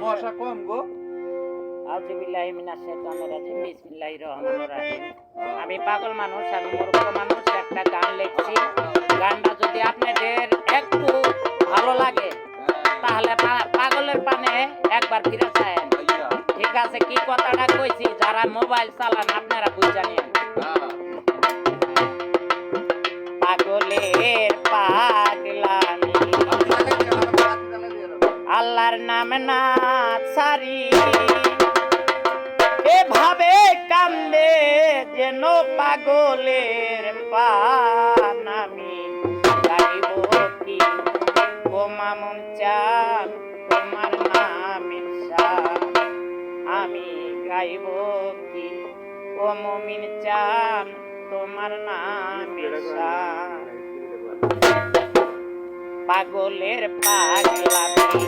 মশা কম গো। আউযুবিল্লাহি মিনাশ শাইতানির রাজিম বিসমিল্লাহির রহমানির রহিম। আমি পাগল মানুষ, আমি মূর্খ মানুষ, একটা গান লিখছি। গানটা যদি আপনাদের একটু ভালো লাগে তাহলে পাগলের পানে একবার ফিরে চায়। ঠিক আছে, কি কথাটা কইছি যারা মোবাইল চালান আপনারা বুঝে নিন। পাগলের পাগলামি আল্লাহর নাম না সারি এভাবে কান্দে যেন পাগলের পানামি গাইব কি ও মামুন চান তোমার নামের শান আমি গাইব কি ও মুমিন চান তোমার নামের শান পাগলের পাগলামি